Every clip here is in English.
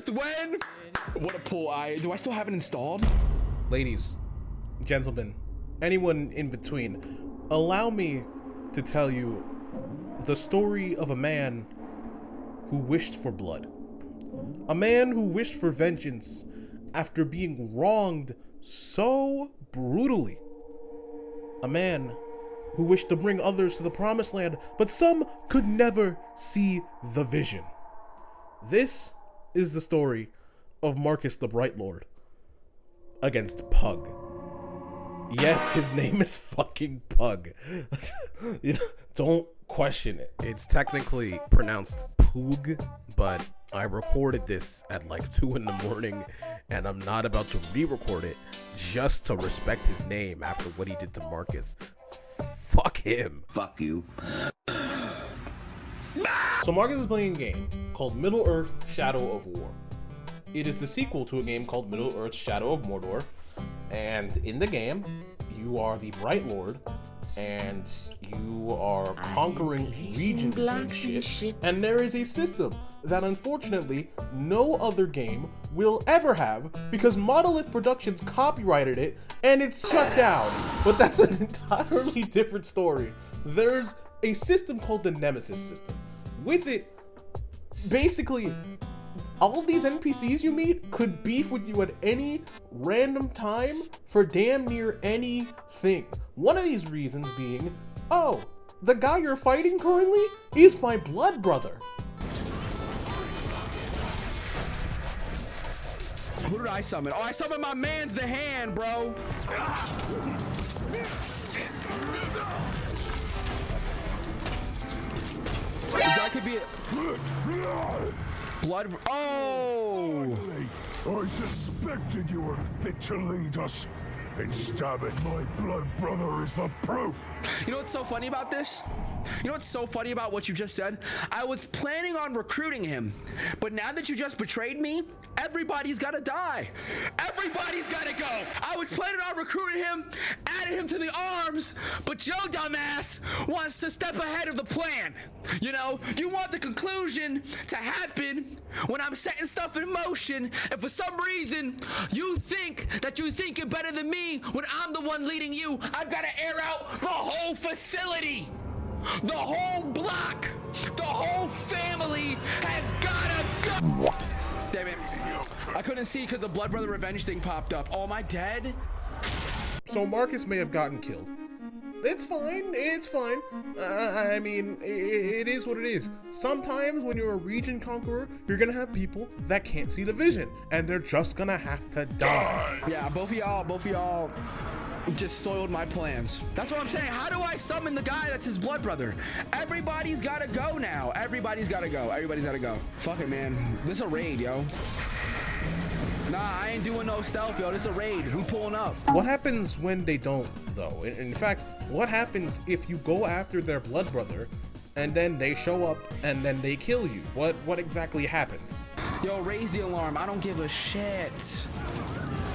Earth when? What a pull. Do I still have it installed? Ladies, gentlemen, anyone in between, allow me to tell you the story of a man who wished for blood. A man who wished for vengeance after being wronged so brutally. A man who wished to bring others to the promised land, but some could never see the vision. This is the story of Marcus the Bright Lord against Pug. Yes, his name is fucking Pug. You know, don't question it. It's technically pronounced Poog, but I recorded this at like 2 in the morning, and I'm not about to re-record it just to respect his name after what he did to Marcus. Fuck him. Fuck you. So Marcus is playing a game called Middle-earth: Shadow of War. It is the sequel to a game called Middle-earth: Shadow of Mordor, and in the game, you are the Bright Lord, and you are conquering regions and shit. And there is a system that unfortunately no other game will ever have because Monolith Productions copyrighted it and it's shut down. But that's an entirely different story. There's a system called the Nemesis system. With it, basically, all these NPCs you meet could beef with you at any random time for damn near anything. One of these reasons being, oh, the guy you're fighting currently is my blood brother. Who did I summon? Oh, I summoned my man's the hand, bro. That could be it. Blood. Oh! I suspected you were fit to lead us, and stabbing my blood brother is the proof. You know what's so funny about this? You know what's so funny about what you just said? I was planning on recruiting him, but now that you just betrayed me, everybody's gotta die. Everybody's gotta go. I was planning on recruiting him, adding him to the arms, but Joe dumbass wants to step ahead of the plan. You know, you want the conclusion to happen when I'm setting stuff in motion, and for some reason, you think that you're thinking better than me when I'm the one leading you. I've gotta air out the whole facility. The whole block, the whole family has gotta go. Damn it. I couldn't see because the Blood Brother Revenge thing popped up. Oh, am I dead? So Marcus may have gotten killed. It's fine, it's fine. I mean, it is what it is. Sometimes when you're a region conqueror, you're gonna have people that can't see the vision, and they're just gonna have to die. Yeah, both of y'all just soiled my plans. That's what I'm saying. How do I summon the guy that's his blood brother? Everybody's gotta go now. Everybody's gotta go. Everybody's gotta go. Fuck it, man. This a raid, yo. Nah, I ain't doing no stealth, yo. This a raid. We pulling up. What happens when they don't, though? In fact, what happens if you go after their blood brother and then they show up and then they kill you? What exactly happens? Yo, raise the alarm. I don't give a shit.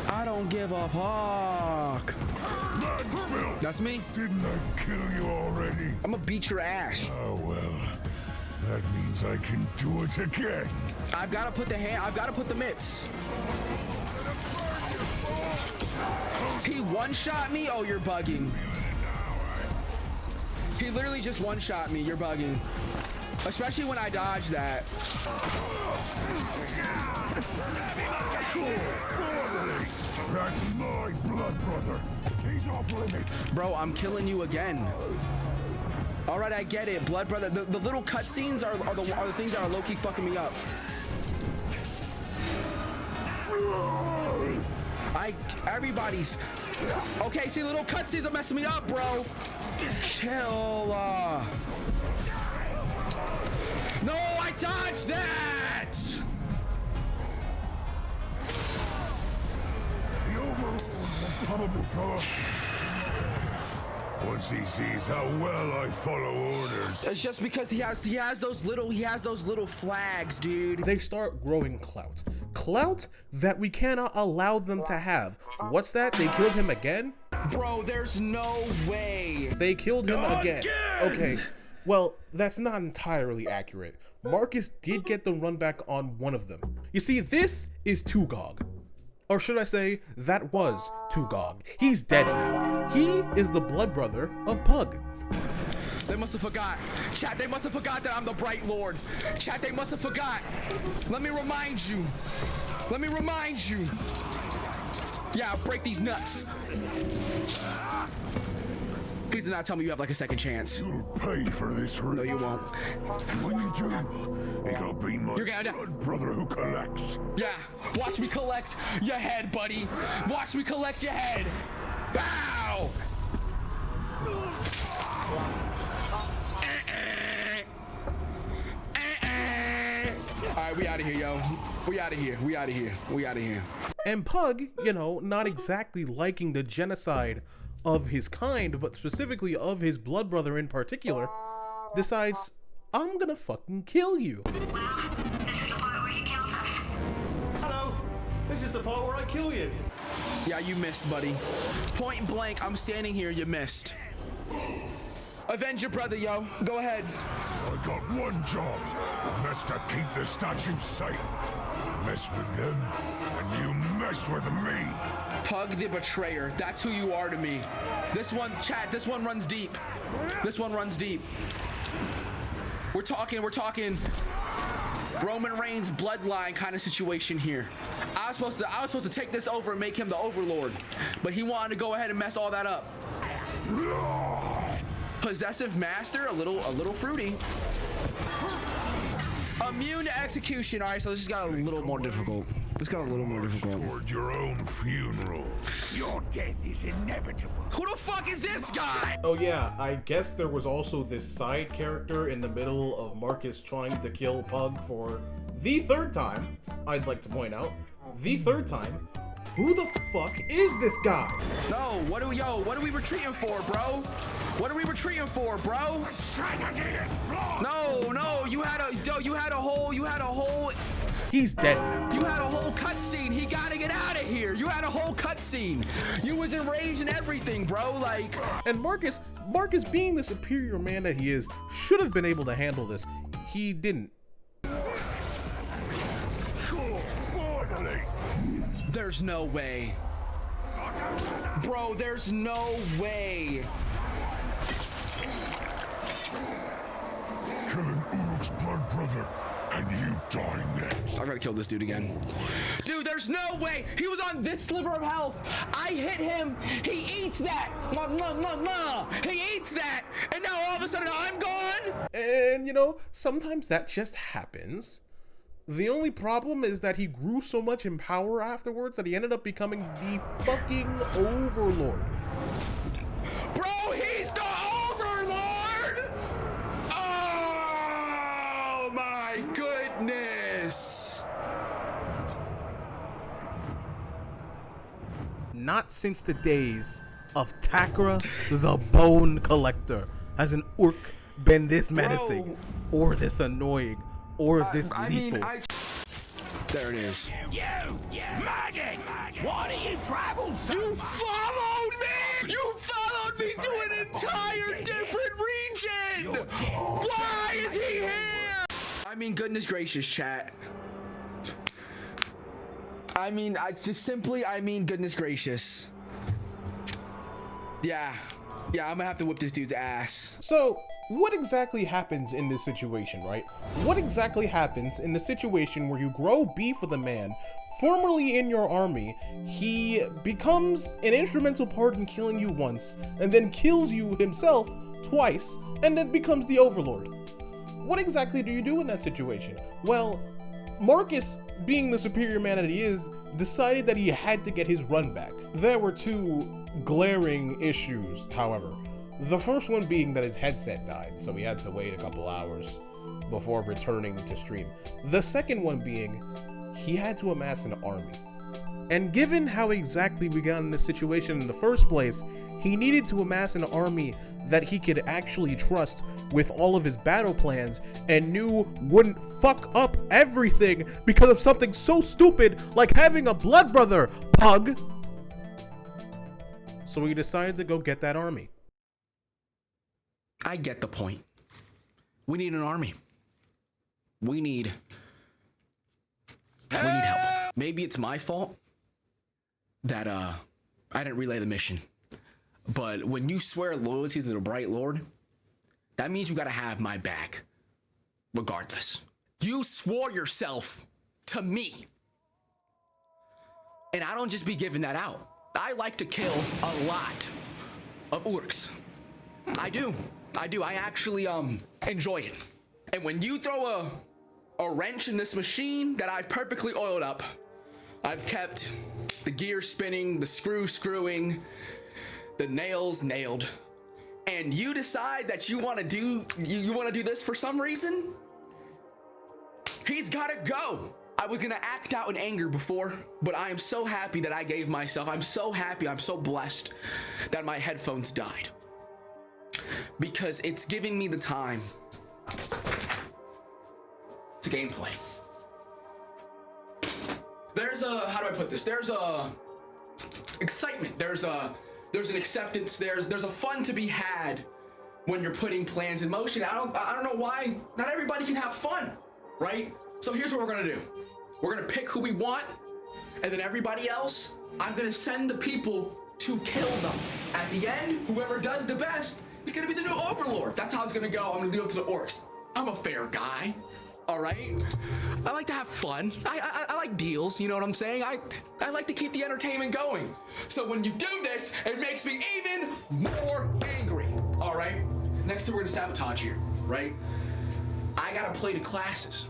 I don't give a fuck. That's me. Didn't I kill you already? I'm gonna beat your ass. Oh well, that means I can do it again. I've gotta put the hand. I've gotta put the mitts. He one-shot me. Oh, you're bugging. He literally just one-shot me. You're bugging. Especially when I dodge that. That's my blood brother. He's off limits. Bro, I'm killing you again. All right, I get it. Blood brother. The little cutscenes are the things that are low-key fucking me up. Everybody's... Okay, see, little cutscenes are messing me up, bro. Chill. No, I dodged that. The overlord will probably follow. Once he sees how well I follow orders. It's just because he has those little flags, dude. They start growing clout. Clout that we cannot allow them to have. What's that? They killed him again? Bro, there's no way. They killed him again. Okay, Well, that's not entirely accurate. Marcus did get the run back on one of them. You see, this is Tugog. Or should I say, that was Tugog. He's dead now. He is the blood brother of Pug. They must have forgot. Chat, they must have forgot that I'm the Bright Lord. Chat, they must have forgot. Let me remind you. Let me remind you. Yeah, I'll break these nuts. Please do not tell me you have like a second chance. You'll pay for this, Urks. No, you won't. And when you do, it'll be my You're gonna blood brother who collects. Yeah, watch me collect your head, buddy. Watch me collect your head. Bow! Alright, we out of here, yo. We out of here. We out of here. We out of here. And Pug, you know, not exactly liking the genocide of his kind, but specifically of his blood brother in particular, decides, I'm gonna fucking kill you. Well, this is the part where he kills us. Hello, this is the part where I kill you. Yeah, you missed, buddy. Point blank, I'm standing here, you missed. Avenge your brother, yo. Go ahead. I got one job, and that's to keep the statues safe. Mess with them, and you mess with me. Pug the Betrayer. That's who you are to me. This one, chat, this one runs deep. This one runs deep. We're talking Roman Reigns bloodline kind of situation here. I was supposed to take this over and make him the overlord, but he wanted to go ahead and mess all that up. Possessive master, a little fruity. Immune to execution. All right, so this just got a little more difficult. This got a little more difficult. Toward your own funeral. Your death is inevitable. Who the fuck is this guy? Oh yeah, I guess there was also this side character in the middle of Marcus trying to kill Pug for the third time, I'd like to point out. The third time. Who the fuck is this guy? No, what are we retreating for, bro? What are we retreating for, bro? Strategy is flawed. No, you had a whole He's dead now. You had a whole cutscene. He gotta get out of here. You had a whole cutscene. You was enraged and everything, bro. Like, And Marcus being the superior man that he is, should have been able to handle this. He didn't. Finally. there's no way. Bro, there's no way. Killing Uruk's blood brother, and you die next. I gotta kill this dude again. Dude, there's no way. He was on this sliver of health. I hit him. He eats that. Mwah, mwah, mwah, mwah. He eats that. And now all of a sudden I'm gone. And, you know, sometimes that just happens. The only problem is that he grew so much in power afterwards that he ended up becoming the fucking overlord. Bro, he's the overlord. Oh my goodness. Not since the days of Takra the Bone Collector has an Urk been this menacing, or this annoying, or this lethal. There it is. You maggot! Why do you travel so You much? followed me! You followed me to an entire different region! Why is he here? I mean, goodness gracious, chat. I mean, I mean, goodness gracious. Yeah, I'm gonna have to whip this dude's ass. So, what exactly happens in this situation, right? What exactly happens in the situation where you grow beef with a man formerly in your army, he becomes an instrumental part in killing you once, and then kills you himself twice, and then becomes the overlord? What exactly do you do in that situation? Well, Marcus, being the superior man that he is, decided that he had to get his run back. There were two glaring issues, however. The first one being that his headset died, so he had to wait a couple hours before returning to stream. The second one being, he had to amass an army. And given how exactly we got in this situation in the first place, he needed to amass an army that he could actually trust with all of his battle plans and knew wouldn't fuck up everything because of something so stupid like having a blood brother, Pug. So he decided to go get that army. I get the point. We need an army. We need help. Maybe it's my fault that I didn't relay the mission. But when you swear loyalty to the Bright Lord, that means you gotta have my back. Regardless. You swore yourself to me. And I don't just be giving that out. I like to kill a lot of Urks. I do. I actually enjoy it. And when you throw a wrench in this machine that I've perfectly oiled up, I've kept the gear spinning, the screwing, the nails nailed, and you decide that you want to do this for some reason, he's gotta go. I was gonna act out in anger before, but I am so happy that I gave myself. I'm so happy, I'm so blessed that my headphones died, because it's giving me the time to gameplay. There's a, how do I put this? There's a excitement. There's an acceptance. There's a fun to be had when you're putting plans in motion. I don't know why not everybody can have fun, right? So here's what we're gonna do. We're gonna pick who we want, and then everybody else, I'm gonna send the people to kill them. At the end, whoever does the best is gonna be the new overlord. That's how it's gonna go. I'm gonna do it to the Urks. I'm a fair guy. All right, I like to have fun. I like deals, you know what I'm saying? I like to keep the entertainment going. So when you do this, it makes me even more angry. All right, next thing we're gonna sabotage here, right? I gotta play the classes.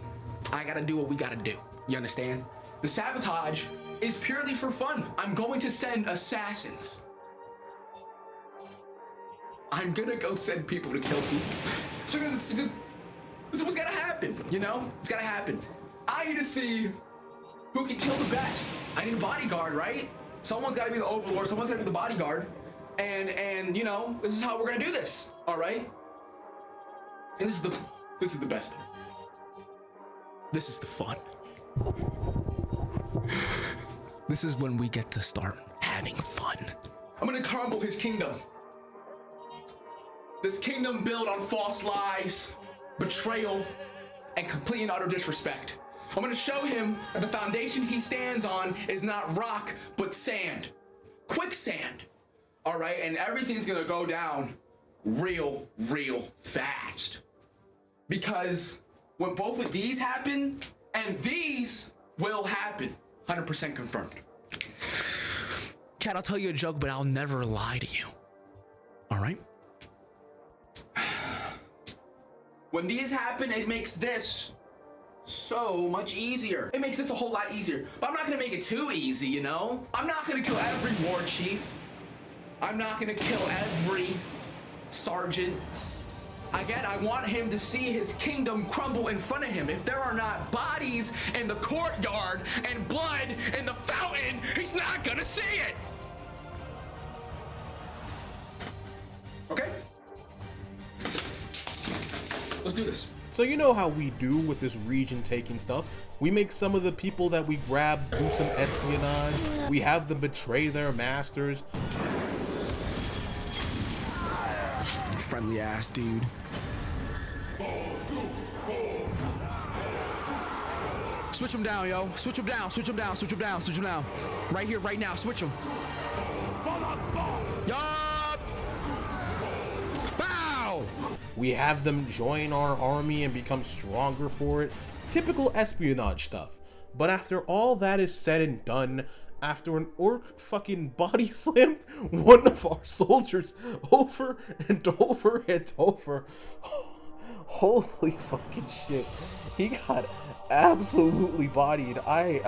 I gotta do what we gotta do. You understand? The sabotage is purely for fun. I'm going to send assassins. I'm gonna go send people to kill people. So this is what's gotta happen, you know? It's gotta happen. I need to see who can kill the best. I need a bodyguard, right? Someone's gotta be the overlord, someone's gotta be the bodyguard. And you know, this is how we're gonna do this, all right? And this is the best part. This is the fun. This is when we get to start having fun. I'm gonna crumble his kingdom. This kingdom built on false lies, betrayal, and complete and utter disrespect. I'm gonna show him that the foundation he stands on is not rock, but sand. Quicksand. All right, and everything's gonna go down real fast. Because when both of these happen, and these will happen, 100% confirmed. Chad, I'll tell you a joke, but I'll never lie to you. All right? When these happen, it makes this so much easier. It makes this a whole lot easier. But I'm not gonna make it too easy, you know? I'm not gonna kill every war chief. I'm not gonna kill every sergeant. Again, I want him to see his kingdom crumble in front of him. If there are not bodies in the courtyard and blood in the fountain, he's not gonna see it. Okay? Let's do this. So you know how we do with this region taking stuff. We make some of the people that we grab do some espionage. We have them betray their masters. Friendly ass dude. Switch him down, yo. Switch him down, switch him down, switch him down, switch him down. Right here, right now, switch him. For the boss! Yup! Bow! We have them join our army and become stronger for it. Typical espionage stuff. But after all that is said and done, after an orc fucking body slammed one of our soldiers over and over and over, holy fucking shit, he got absolutely bodied. I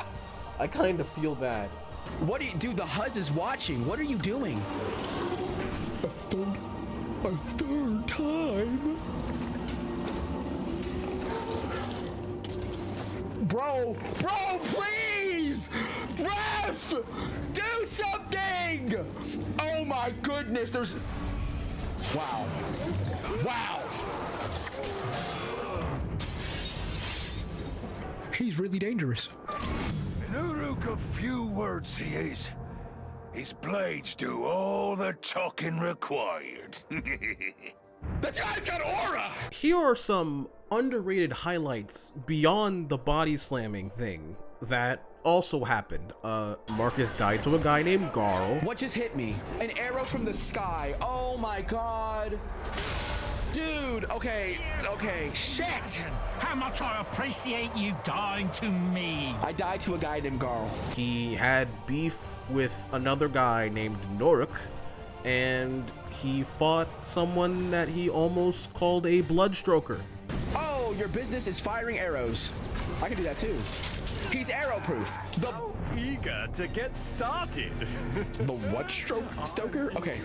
kind of feel bad. What do you do? The Huz is watching. What are you doing? A third time. Bro, please! Ref! Do something! Oh my goodness, there's... Wow. He's really dangerous. An Uruk of few words he is. His blades do all the talking required. That guy's got aura! Here are some underrated highlights beyond the body slamming thing that also happened. Marcus died to a guy named Garl. What just hit me? An arrow from the sky. Oh my god. Dude, okay, shit! How much I appreciate you dying to me. I died to a guy named Garl. He had beef with another guy named Noruk, and he fought someone that he almost called a bloodstroker. Oh, your business is firing arrows. I can do that too. He's arrow proof. The Eager to get started. The what stoker? Okay.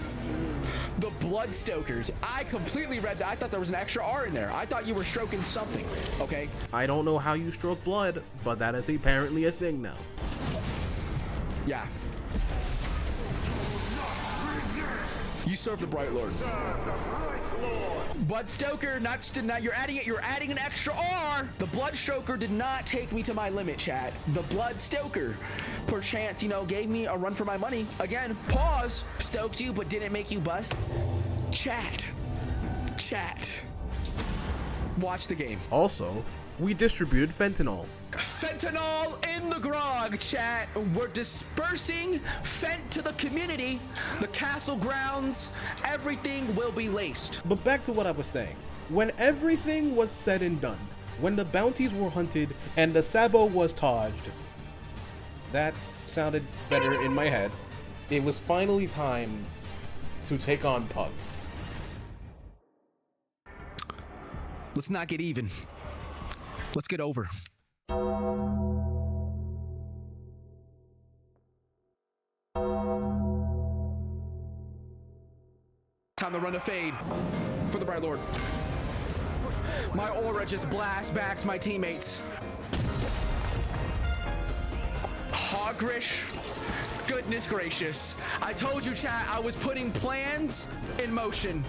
The blood stokers. I completely read that. I thought there was an extra R in there. I thought you were stroking something. Okay. I don't know how you stroke blood, but that is apparently a thing now. Yeah. You serve the Bright Lord. Blood Stoker, not you're adding an extra R. The Blood Stoker did not take me to my limit, chat. The Blood Stoker, perchance, gave me a run for my money. Again, pause. Stoked you, but didn't make you bust. Chat. Watch the game. Also, we distributed fentanyl. Fentanyl in the grog, chat. We're dispersing fent to the community. The castle grounds, everything will be laced. But back to what I was saying. When everything was said and done, when the bounties were hunted and the Sabo was tajed, that sounded better in my head. It was finally time to take on Pug. Let's not get even. Let's get over. Time to run a fade for the Bright Lord. My aura just blasts backs my teammates. Hogrish. Goodness gracious. I told you, chat, I was putting plans in motion.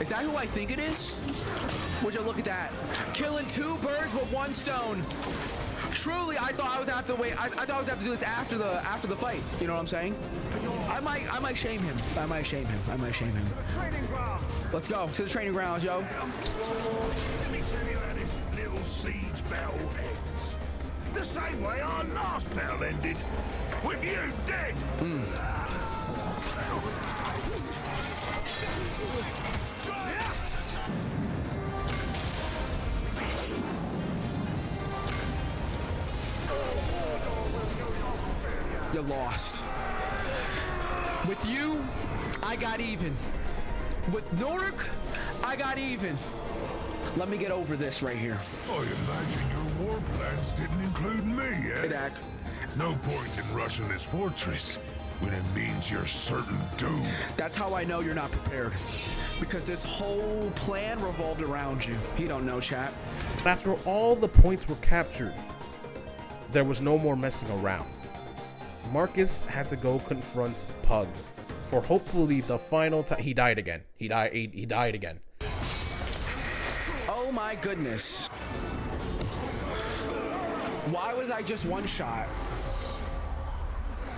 Is that who I think it is? Would you look at that? Killing 2 birds with 1 stone. Truly, I thought I was gonna have to wait. I thought I was gonna have to do this after the fight. You know what I'm saying? I might shame him. I might shame him. Let's go to the training grounds, yo. Let me tell you how this little siege battle ends. The same way our last battle ended. With you dead. You lost. With you, I got even. With Noruk, I got even. Let me get over this right here. I imagine your war plans didn't include me, eh? Hey, Dak. No point in rushing this fortress when it means you're certain doom. That's how I know you're not prepared. Because this whole plan revolved around you. You don't know, chat. After all the points were captured, there was no more messing around. Marcus had to go confront Pug for hopefully the final time. He died again. He died again. Oh my goodness. Why was I just 1 shot?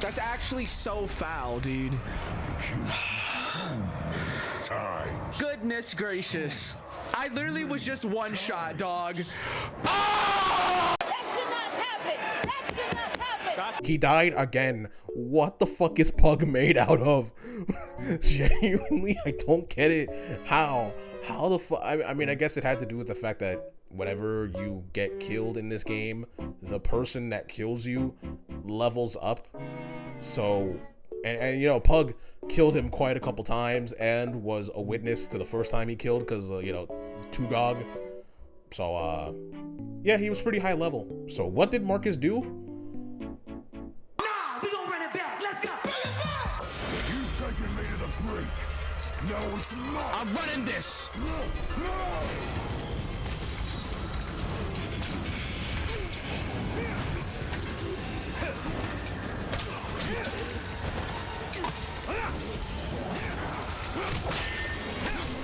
That's actually so foul, dude. Times. Goodness gracious. I literally was just 1 shot, dog. Oh! He died again. What the fuck is Pug made out of? Genuinely, I don't get it. How the fuck? I mean, I guess it had to do with the fact that whenever you get killed in this game, the person that kills you levels up. So, and Pug killed him quite a couple times and was a witness to the first time he killed because, Tugog. So, yeah, he was pretty high level. So what did Marcus do? Taking me to the brink. No, it's not. I'm running this.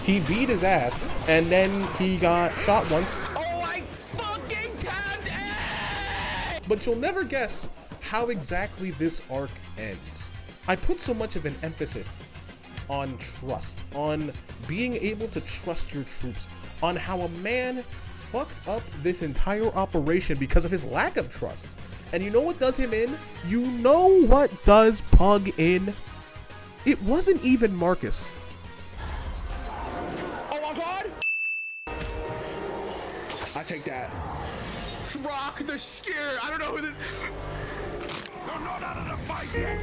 He beat his ass, and then he got shot once. Oh, I fucking tapped it! but you'll never guess how exactly this arc ends. I put so much of an emphasis on trust, on being able to trust your troops, on how a man fucked up this entire operation because of his lack of trust. And you know what does him in? You know what does Pug in? It wasn't even Marcus. Oh my god! I take that. Rock, they're scared. I don't know who the... You're not out of the fight yet.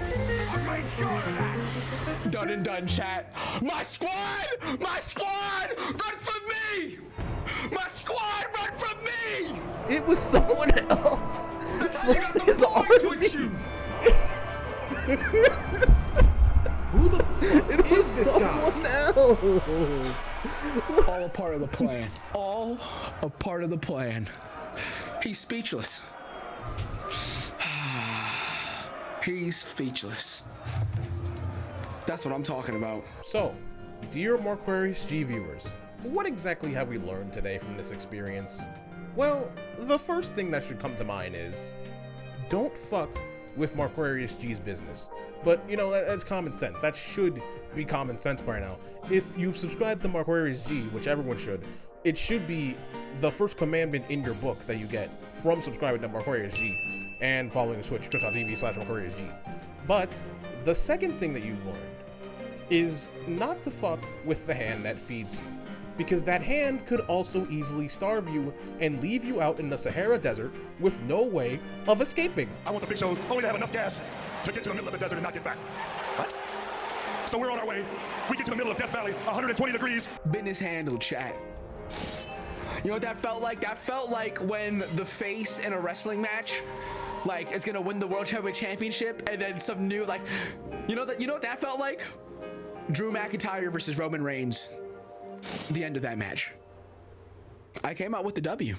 I made sure of that. Done and done, chat. My squad! My squad! Run from me! My squad, run from me! It was someone else. You got the His boys army. with you! Who the fuck It was is this guy? someone else. All a part of the plan. All a part of the plan. He's speechless. He's speechless. That's what I'm talking about. So, dear Marquarius G viewers, what exactly have we learned today from this experience? Well, the first thing that should come to mind is, don't fuck with Marquarius G's business. But, you know, that's common sense. That should be common sense by now. If you've subscribed to Marquarius G, which everyone should, it should be the first commandment in your book that you get from subscribing to Marquarius G and following the Twitch, twitch.tv/MarquariusG. But the second thing that you learned is not to fuck with the hand that feeds you, because that hand could also easily starve you and leave you out in the Sahara Desert with no way of escaping. I want the big show only to have enough gas to get to the middle of the desert and not get back. What? So we're on our way. We get to the middle of Death Valley, 120 degrees. Business handled, chat. You know what that felt like? That felt like when the face in a wrestling match, like, is gonna win the World Heavyweight Championship, and then some new, like, you know what that felt like? Drew McIntyre versus Roman Reigns. The end of that match. I came out with the W.